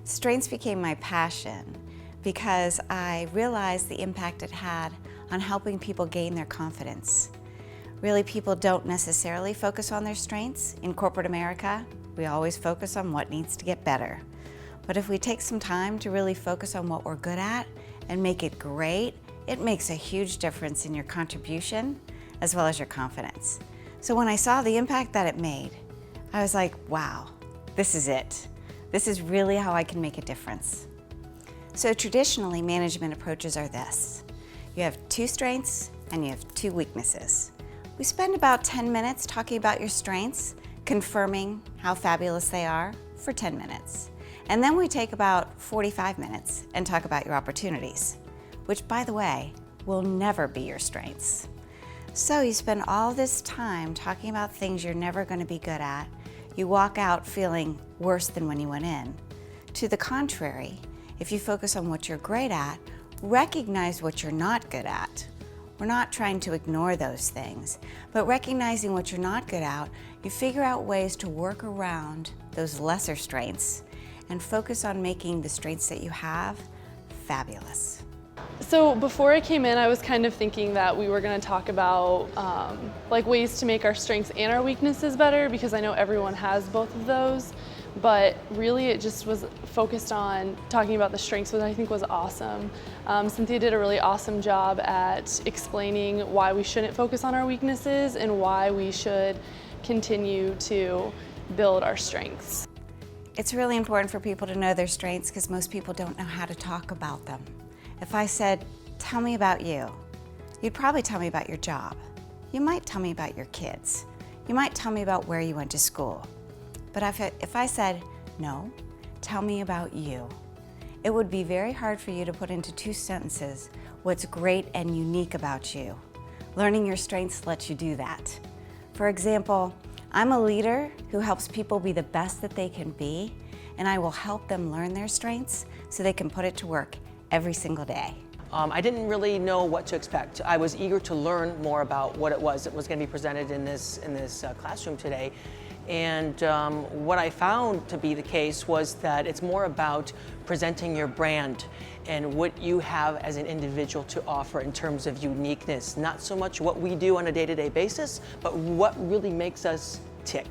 Strengths became my passion because I realized the impact it had on helping people gain their confidence. Really, people don't necessarily focus on their strengths. In corporate America, we always focus on what needs to get better. But if we take some time to really focus on what we're good at and make it great, it makes a huge difference in your contribution as well as your confidence. So when I saw the impact that it made, I was like, wow, this is it. This is really how I can make a difference. So traditionally, management approaches are this. You have 2 strengths and you have 2 weaknesses. We spend about 10 minutes talking about your strengths, confirming how fabulous they are for 10 minutes. And then we take about 45 minutes and talk about your opportunities, which, by the way, will never be your strengths. So you spend all this time talking about things you're never going to be good at. You walk out feeling worse than when you went in. To the contrary, if you focus on what you're great at, recognize what you're not good at. We're not trying to ignore those things, but recognizing what you're not good at, you figure out ways to work around those lesser strengths and focus on making the strengths that you have fabulous. So before I came in, I was kind of thinking that we were going to talk about like ways to make our strengths and our weaknesses better, because I know everyone has both of those. But really, it just was focused on talking about the strengths, which I think was awesome. Cynthia did a really awesome job at explaining why we shouldn't focus on our weaknesses and why we should continue to build our strengths. It's really important for people to know their strengths because most people don't know how to talk about them. If I said, tell me about you, you'd probably tell me about your job. You might tell me about your kids. You might tell me about where you went to school. But if I said, no, tell me about you, it would be very hard for you to put into 2 sentences what's great and unique about you. Learning your strengths lets you do that. For example, I'm a leader who helps people be the best that they can be, and I will help them learn their strengths so they can put it to work every single day. I didn't really know what to expect. I was eager to learn more about what it was that was going to be presented in this classroom today. And what I found to be the case was that it's more about presenting your brand and what you have as an individual to offer in terms of uniqueness. Not so much what we do on a day-to-day basis, but what really makes us tick.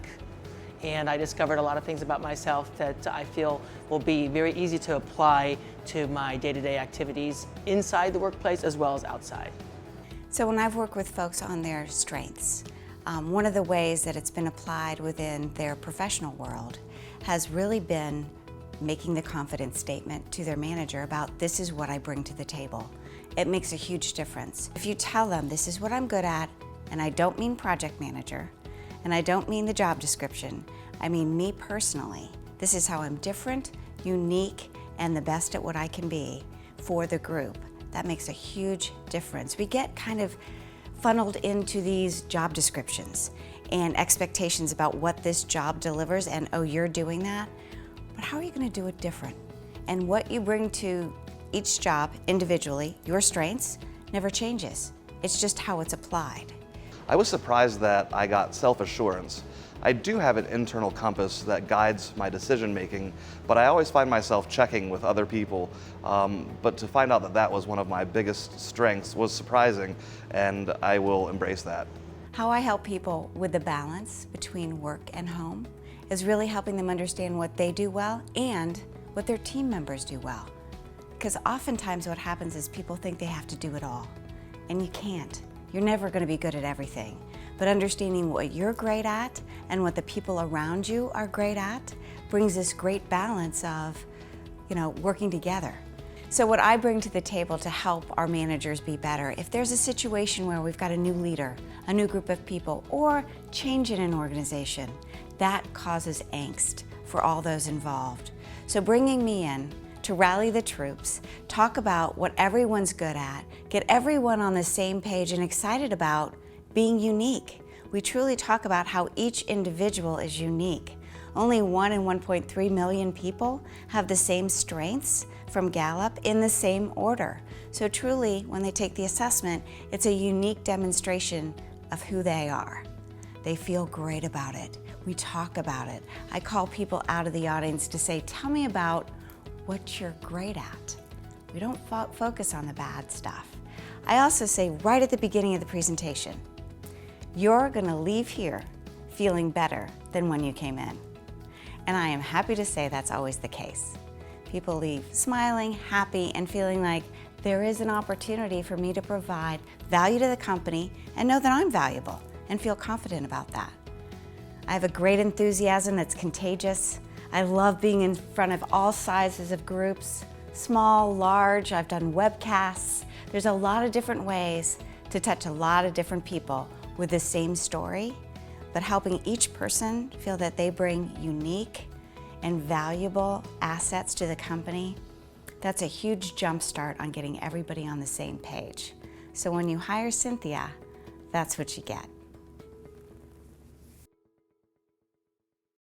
And I discovered a lot of things about myself that I feel will be very easy to apply to my day-to-day activities inside the workplace as well as outside. So when I've worked with folks on their strengths, one of the ways that it's been applied within their professional world has really been making the confidence statement to their manager about, this is what I bring to the table. It makes a huge difference. If you tell them, this is what I'm good at, and I don't mean project manager, and I don't mean the job description, I mean me personally. This is how I'm different, unique, and the best at what I can be for the group. That makes a huge difference. We get kind of funneled into these job descriptions and expectations about what this job delivers and, oh, you're doing that. But how are you going to do it different? And what you bring to each job individually, your strengths, never changes. It's just how it's applied. I was surprised that I got self-assurance. I do have an internal compass that guides my decision making, but I always find myself checking with other people. But to find out that that was one of my biggest strengths was surprising, and I will embrace that. How I help people with the balance between work and home is really helping them understand what they do well and what their team members do well. Because oftentimes what happens is people think they have to do it all, and you can't. You're never going to be good at everything. But understanding what you're great at and what the people around you are great at brings this great balance of, working together. So what I bring to the table to help our managers be better, if there's a situation where we've got a new leader, a new group of people, or change in an organization, that causes angst for all those involved. So bringing me in to rally the troops, talk about what everyone's good at, get everyone on the same page and excited about being unique. We truly talk about how each individual is unique. Only 1 in 1.3 million people have the same strengths from Gallup in the same order. So truly, when they take the assessment, it's a unique demonstration of who they are. They feel great about it. We talk about it. I call people out of the audience to say, tell me about what you're great at. We don't focus on the bad stuff. I also say right at the beginning of the presentation, you're gonna leave here feeling better than when you came in. And I am happy to say that's always the case. People leave smiling, happy, and feeling like there is an opportunity for me to provide value to the company and know that I'm valuable and feel confident about that. I have a great enthusiasm that's contagious. I love being in front of all sizes of groups, small, large. I've done webcasts. There's a lot of different ways to touch a lot of different people with the same story, but helping each person feel that they bring unique and valuable assets to the company. That's a huge jump start on getting everybody on the same page. So when you hire Cynthia, that's what you get.